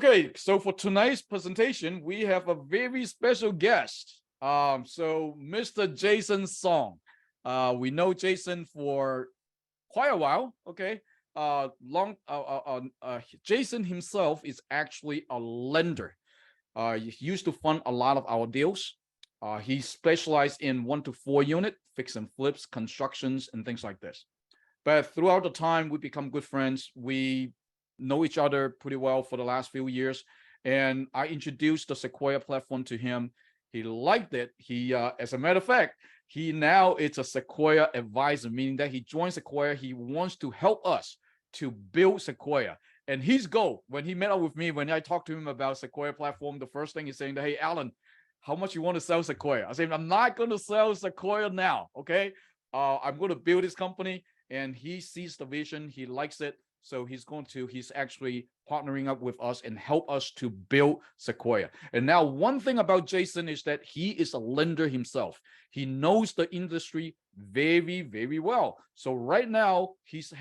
Okay, so for tonight's presentation, we have a very special guest. So Mr. Jason Song. We know Jason for quite a while. Okay. Jason himself is actually a lender. He used to fund a lot of our deals. He specialized in 1 to 4 unit, fix and flips, constructions, and things like this. But throughout the time, we become good friends. We know each other pretty well for the last few years. And I introduced the Sequoia platform to him. He liked it. As a matter of fact, he now is a Sequoia advisor, meaning that he joined Sequoia. He wants to help us to build Sequoia. And his goal, when he met up with me, when I talked to him about Sequoia platform, the first thing he's saying that, hey, Alan, how much you want to sell Sequoia? I said, I'm not going to sell Sequoia now. Okay. I'm going to build this company. And he sees the vision. He likes it. So he's actually partnering up with us and help us to build Sequoia. And now one thing about Jason is that he is a lender himself. He knows the industry very, very well. So right now he's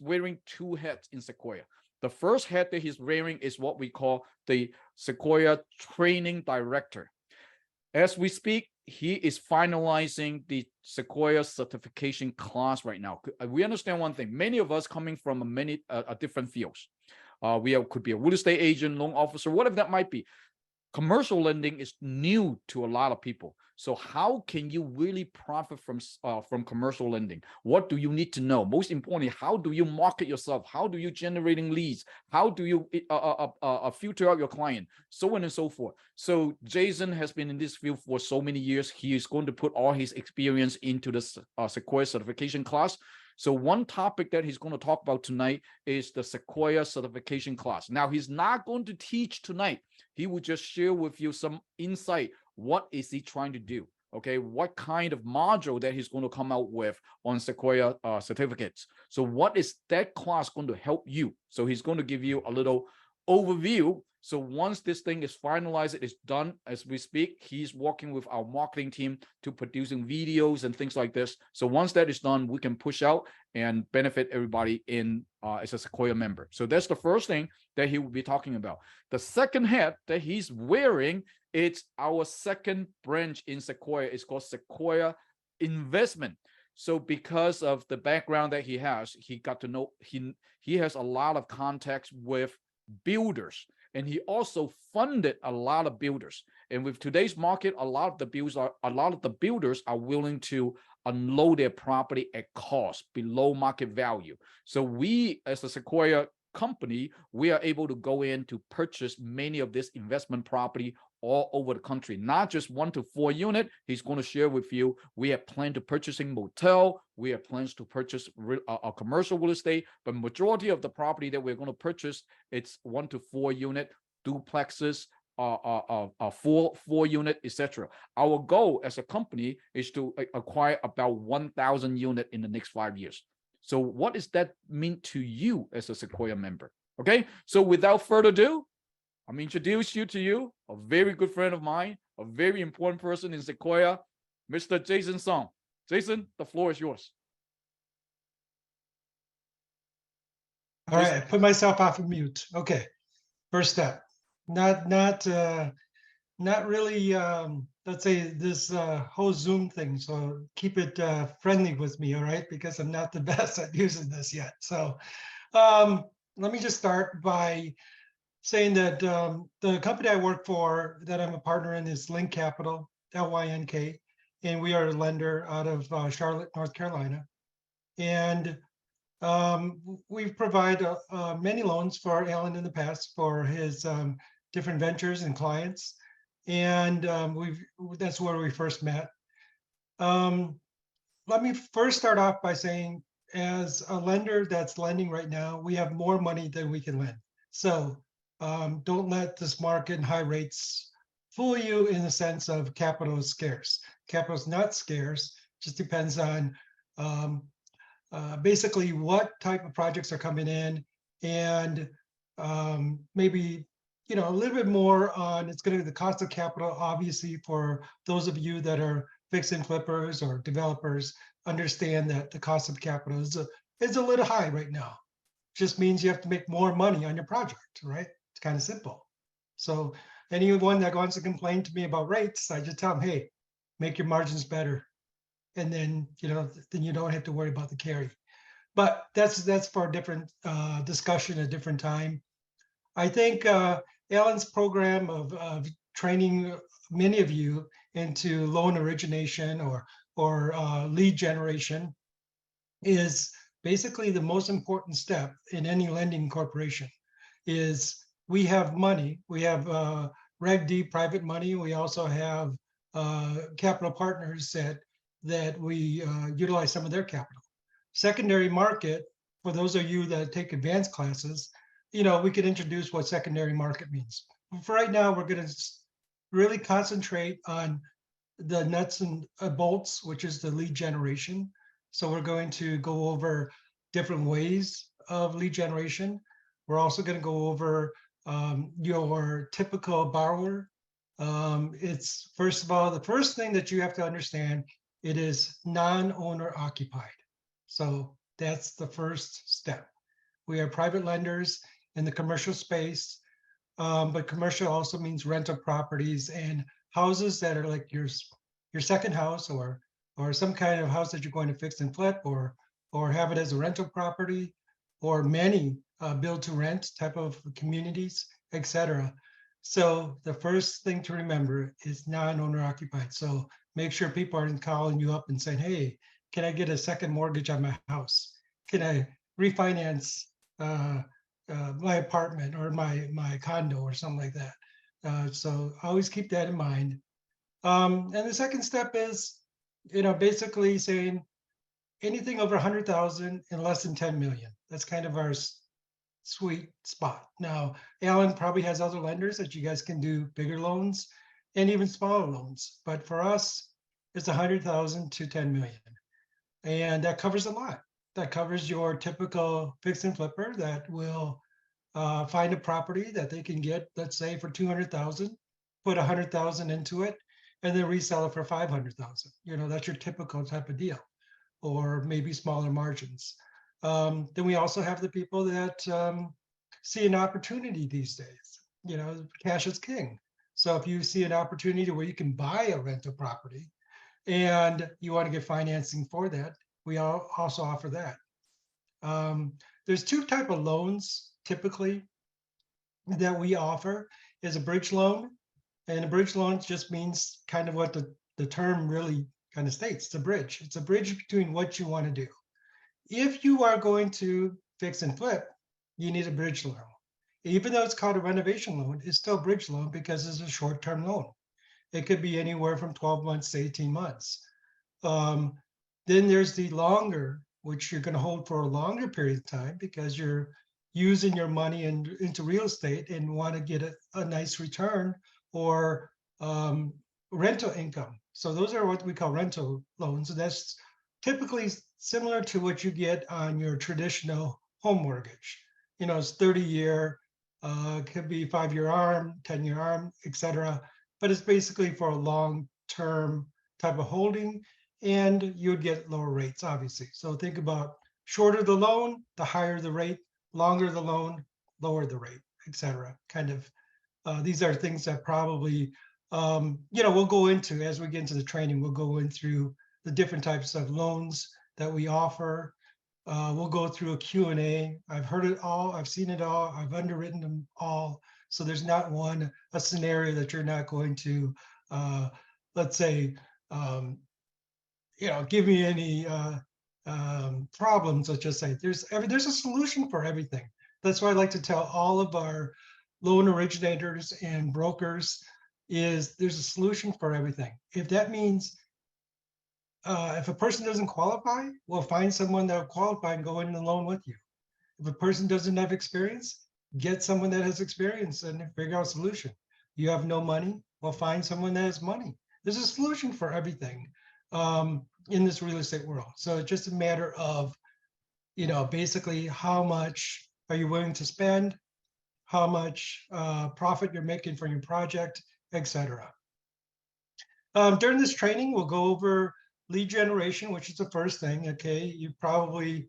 wearing 2 hats in Sequoia. The first hat that he's wearing is what we call the Sequoia Training Director. As we speak, he is finalizing the Sequoia certification class right now. We understand one thing. Many of us coming from many different fields. Could be a real estate agent, loan officer, whatever that might be. Commercial lending is new to a lot of people. So how can you really profit from commercial lending? What do you need to know? Most importantly, how do you market yourself? How do you generating leads? How do you filter out your client? So on and so forth. So Jason has been in this field for so many years. He is going to put all his experience into the Sequoia certification class. So one topic that he's going to talk about tonight is the Sequoia certification class. Now, he's not going to teach tonight. He will just share with you some insight. What is he trying to do? Okay, what kind of module that he's going to come out with on Sequoia certificates. So what is that class going to help you? So he's going to give you a little overview. So once this thing is finalized, it is done as we speak. He's working with our marketing team to producing videos and things like this. So once that is done, we can push out and benefit everybody in as a Sequoia member. So that's the first thing that he will be talking about. The second hat that he's wearing, it's our second branch in Sequoia. It's called Sequoia Investment. So because of the background that he has, he got to know he has a lot of contacts with builders. And he also funded a lot of builders. And with today's market, a lot of the builders are willing to unload their property at cost, below market value. So we, as a Sequoia company, we are able to go in to purchase many of this investment property all over the country, not just 1 to 4 unit. He's going to share with you. We have planned to purchasing motel. We have plans to purchase a commercial real estate, but majority of the property that we're going to purchase, it's 1 to 4 unit, duplexes, 4 unit, etc. Our goal as a company is to acquire about 1,000 unit in the next 5 years. So what does that mean to you as a Sequoia member? Okay, so without further ado, I'm introduce you to a very good friend of mine, a very important person in Sequoia, Mr. Jason Song. Jason, the floor is yours. All right, I put myself off of mute. Okay, first step. Not really. Let's say this whole Zoom thing. So keep it friendly with me, all right? Because I'm not the best at using this yet. So let me just start by saying that the company I work for, that I'm a partner in, is Lynk Capital, LYNK, and we are a lender out of Charlotte, North Carolina. And we've provided many loans for Alan in the past for his different ventures and clients. And that's where we first met. Let me first start off by saying, as a lender that's lending right now, we have more money than we can lend. So don't let this market and high rates fool you in the sense of capital is scarce. Capital is not scarce, just depends on basically what type of projects are coming in, and maybe a little bit more on it's going to be the cost of capital. Obviously, for those of you that are fix and flippers or developers, understand that the cost of capital is a little high right now. Just means you have to make more money on your project, right, kind of simple. So anyone that wants to complain to me about rates, I just tell them, hey, make your margins better. And then, then you don't have to worry about the carry. But that's for a different discussion, a different time. I think Alan's program of training many of you into loan origination or lead generation is basically the most important step in any lending corporation. Is we have money, we have Reg D private money, we also have capital partners that we utilize some of their capital. Secondary market, for those of you that take advanced classes, we could introduce what secondary market means. For right now, we're going to really concentrate on the nuts and bolts, which is the lead generation. So we're going to go over different ways of lead generation. We're also going to go over your typical borrower. It's, first of all, the first thing that you have to understand, it is non-owner occupied. So that's the first step. We are private lenders in the commercial space, but commercial also means rental properties and houses that are like your second house or some kind of house that you're going to fix and flip or have it as a rental property, or many build to rent type of communities, etc. So the first thing to remember is non-owner occupied. So make sure people aren't calling you up and saying, hey, can I get a second mortgage on my house? Can I refinance my apartment or my condo or something like that? So always keep that in mind. And the second step is, basically saying anything over 100,000 and less than 10 million. That's kind of our sweet spot. Now, Alan probably has other lenders that you guys can do bigger loans and even smaller loans. But for us, it's 100,000 to 10 million. And that covers a lot. That covers your typical fix and flipper that will find a property that they can get, let's say, for 200,000, put 100,000 into it, and then resell it for 500,000. That's your typical type of deal, or maybe smaller margins. Then we also have the people that see an opportunity these days. Cash is king. So if you see an opportunity where you can buy a rental property and you want to get financing for that, we also offer that. There's two type of loans typically that we offer. Is a bridge loan, and a bridge loan just means kind of what the term really kind of states. It's a bridge. It's a bridge between what you want to do. If you are going to fix and flip, you need a bridge loan. Even though it's called a renovation loan, it's still a bridge loan because it's a short-term loan. It could be anywhere from 12 months to 18 months. Then there's the longer, which you're going to hold for a longer period of time because you're using your money into real estate and want to get a nice return or rental income. So those are what we call rental loans. And that's typically similar to what you get on your traditional home mortgage. It's 30-year, could be 5-year ARM, 10-year ARM, etc. But it's basically for a long-term type of holding, and you would get lower rates, obviously. So think about shorter the loan, the higher the rate, longer the loan, lower the rate, etc. Kind of, these are things that probably, we'll go into as we get into the training. We'll go in through the different types of loans that we offer. We'll go through a Q&A. I've heard it all. I've seen it all. I've underwritten them all. So there's not a scenario that you're not going to, let's say, give me any problems. Let's just say there's a solution for everything. That's why I like to tell all of our loan originators and brokers is there's a solution for everything. If that means if a person doesn't qualify, we'll find someone that will qualify and go in the loan with you. If a person doesn't have experience, get someone that has experience and figure out a solution. You have no money, we'll find someone that has money. There's a solution for everything in this real estate world. So it's just a matter of, basically how much are you willing to spend, how much profit you're making from your project, etc. During this training, we'll go over lead generation, which is the first thing. Okay, you probably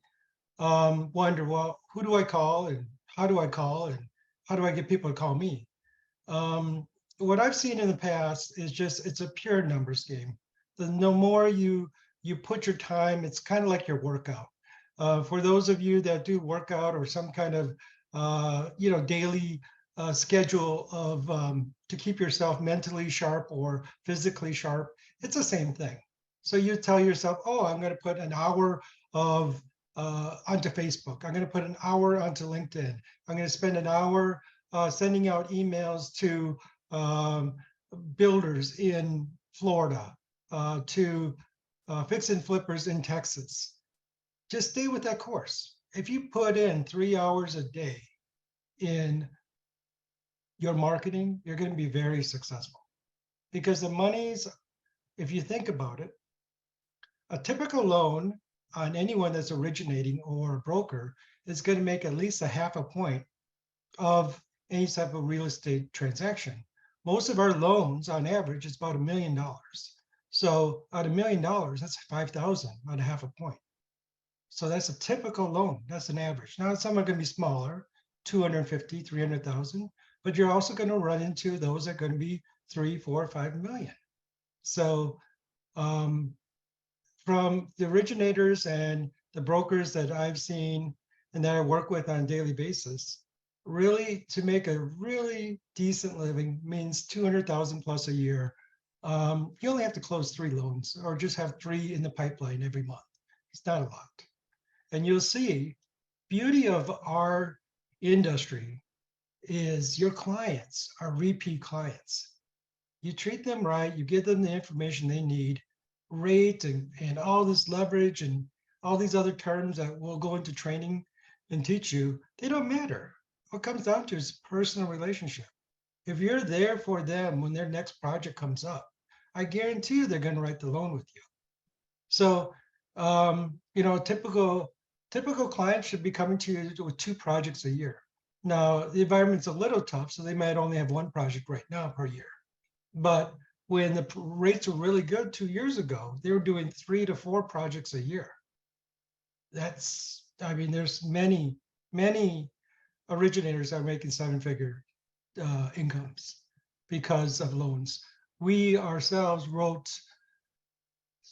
wonder, well, who do I call and how do I call and how do I get people to call me? What I've seen in the past is just it's a pure numbers game. The more you put your time, it's kind of like your workout. For those of you that do workout or some kind of daily schedule of to keep yourself mentally sharp or physically sharp, it's the same thing. So you tell yourself, oh, I'm going to put an hour of onto Facebook. I'm going to put an hour onto LinkedIn. I'm going to spend an hour sending out emails to builders in Florida, to fix and flippers in Texas. Just stay with that course. If you put in 3 hours a day in your marketing, you're going to be very successful because the money's, if you think about it, a typical loan on anyone that's originating or a broker is going to make at least a half a point of any type of real estate transaction. Most of our loans on average is about $1 million. So out of $1 million, that's 5,000 on a half a point. So that's a typical loan. That's an average. Now some are going to be smaller, 250, 300,000, but you're also going to run into those that are going to be 3, 4, 5 million. So from the originators and the brokers that I've seen and that I work with on a daily basis, really to make a really decent living means 200,000 plus a year. You only have to close 3 loans or just have 3 in the pipeline every month. It's not a lot. And you'll see, beauty of our industry is your clients are repeat clients. You treat them right, you give them the information they need, rate and all this leverage and all these other terms that we'll go into training and teach you, they don't matter. What comes down to is personal relationship. If you're there for them when their next project comes up, I guarantee you they're going to write the loan with you. So, typical clients should be coming to you with 2 projects a year. Now, the environment's a little tough, so they might only have 1 project right now per year. But when the rates were really good 2 years ago, they were doing 3 to 4 projects a year. There's many originators are making 7-figure incomes because of loans. We ourselves wrote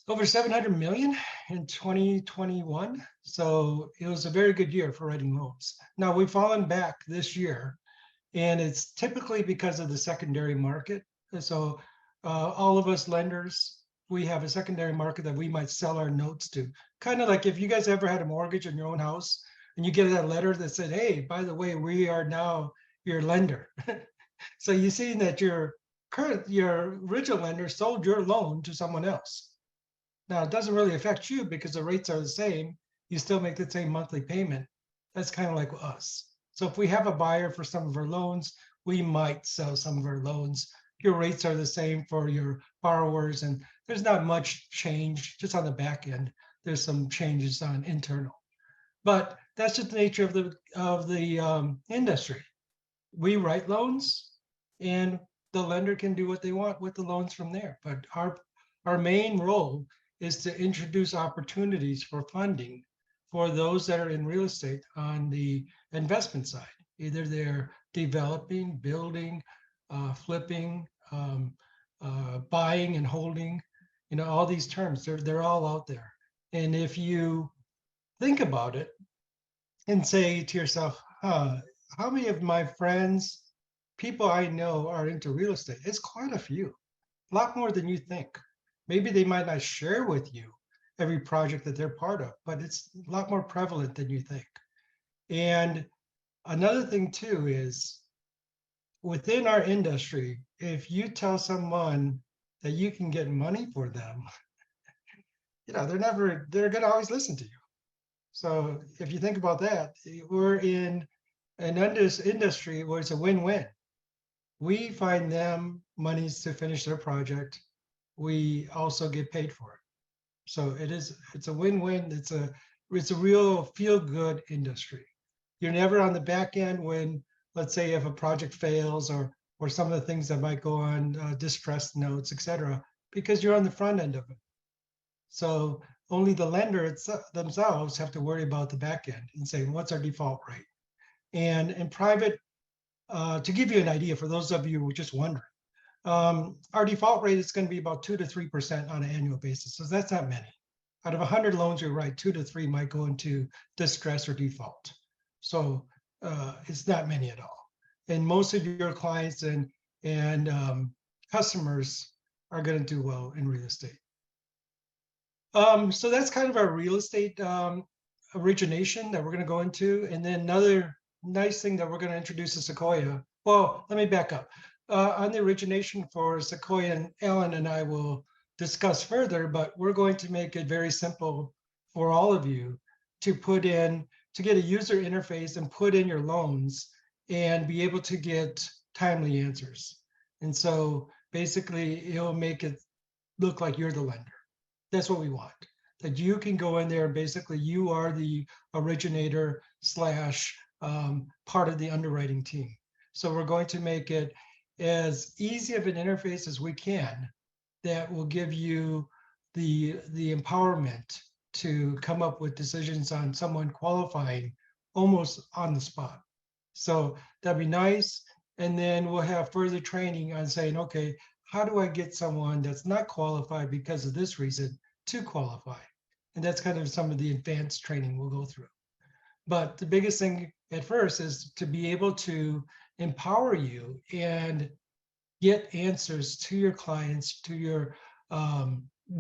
over 700 million in 2021. So it was a very good year for writing loans. Now we've fallen back this year, and it's typically because of the secondary market. So all of us lenders, we have a secondary market that we might sell our notes to. Kind of like if you guys ever had a mortgage on your own house and you get that letter that said, hey, by the way, we are now your lender. So you see that your original lender sold your loan to someone else. Now, it doesn't really affect you because the rates are the same. You still make the same monthly payment. That's kind of like us. So if we have a buyer for some of our loans, we might sell some of our loans. Your rates are the same for your borrowers, and there's not much change just on the back end. There's some changes on internal, but that's just the nature of the industry. We write loans, and the lender can do what they want with the loans from there. But our main role is to introduce opportunities for funding for those that are in real estate on the investment side. Either they're developing, building, flipping, buying and holding, all these terms, they're all out there. And if you think about it and say to yourself, how many of my friends, people I know are into real estate? It's quite a few, a lot more than you think. Maybe they might not share with you every project that they're part of, but it's a lot more prevalent than you think. And another thing too is within our industry, if you tell someone that you can get money for them, they're going to always listen to you. So if you think about that, we're in an industry where it's a win-win. We find them monies to finish their project. We also get paid for it. So it's a win-win. It's a real feel-good industry. You're never on the back end when, let's say, if a project fails or some of the things that might go on distress notes, et cetera, because you're on the front end of it. So only the lender themselves have to worry about the back end and say, what's our default rate? And in private to give you an idea, for those of you who were just wondering, our default rate is going to be about 2 to 3% on an annual basis. So that's not many. Out of 100 loans, you're right, 2 to 3 might go into distress or default. So it's not many at all. And most of your clients and customers are going to do well in real estate. So that's kind of our real estate origination that we're going to go into. And then another nice thing that we're going to introduce is Sequoia. Well, let me back up. On the origination for Sequoia, and Alan and I will discuss further, but we're going to make it very simple for all of you to get a user interface and put in your loans and be able to get timely answers. And so basically it'll make it look like you're the lender. That's what we want, that you can go in there and basically you are the originator slash part of the underwriting team. So we're going to make it as easy of an interface as we can that will give you the empowerment to come up with decisions on someone qualifying almost on the spot. So that'd be nice. And then we'll have further training on saying, okay, how do I get someone that's not qualified because of this reason to qualify? And that's kind of some of the advanced training we'll go through. But the biggest thing at first is to be able to empower you and get answers to your clients, to your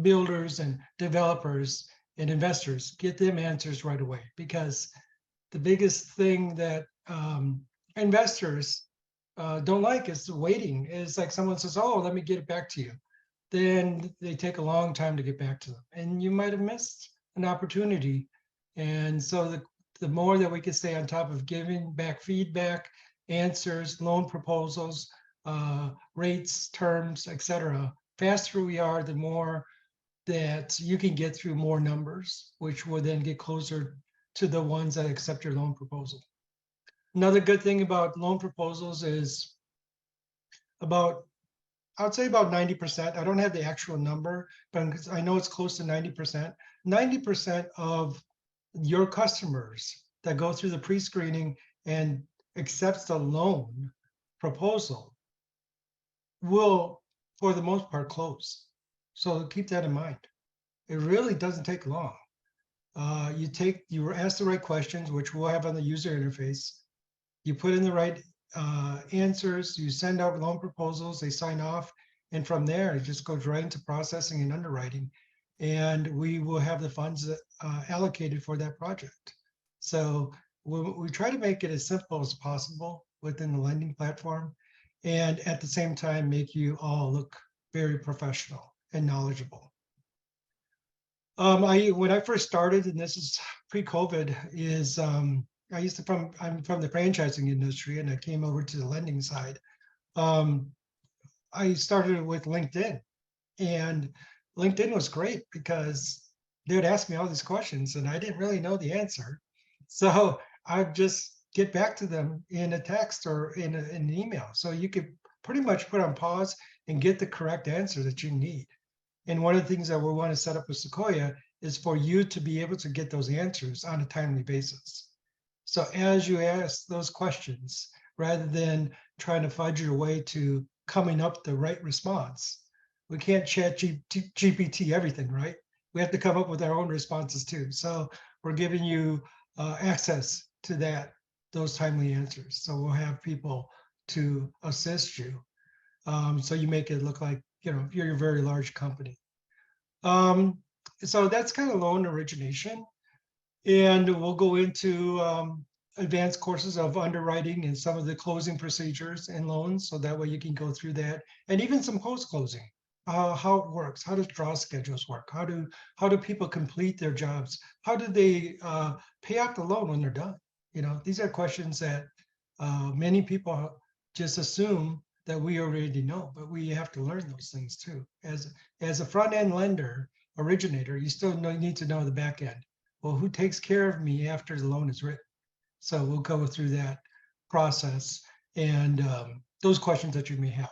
builders and developers and investors, get them answers right away. Because the biggest thing that investors don't like is waiting. It's like someone says, oh, let me get it back to you. Then they take a long time to get back to them. And you might have missed an opportunity. And so the more that we can stay on top of giving back feedback, answers, loan proposals, rates, terms, etc., faster we are, the more that you can get through more numbers, which will then get closer to the ones that accept your loan proposal. Another good thing about loan proposals is I'd say about 90%. I don't have the actual number, but I know it's close to 90%. 90% of your customers that go through the pre-screening and accepts the loan proposal will, for the most part, close. So keep that in mind. It really doesn't take long. You ask the right questions, which we'll have on the user interface. You put in the right answers, you send out loan proposals, they sign off, and from there it just goes right into processing and underwriting, and we will have the funds allocated for that project. So we try to make it as simple as possible within the lending platform, and at the same time make you all look very professional and knowledgeable. When I first started, and this is pre-COVID, is I'm from the franchising industry, and I came over to the lending side. I started with LinkedIn, and LinkedIn was great because they would ask me all these questions, and I didn't really know the answer. So I'd just get back to them in a text or in an email. So you could pretty much put on pause and get the correct answer that you need. And one of the things that we want to set up with Sequoia is for you to be able to get those answers on a timely basis. So as you ask those questions, rather than trying to fudge your way to coming up the right response, we can't chat GPT everything, right? We have to come up with our own responses too. So we're giving you access to those timely answers. So we'll have people to assist you. So you make it look like, you're a very large company. So that's kind of loan origination. And we'll go into advanced courses of underwriting and some of the closing procedures and loans. So that way you can go through that, and even some post-closing, how it works. How does draw schedules work? How do people complete their jobs? How do they pay out the loan when they're done? These are questions that many people just assume that we already know, but we have to learn those things too. As a front-end lender, originator, you still need to know the back end. Well, who takes care of me after the loan is written? So we'll go through that process and those questions that you may have.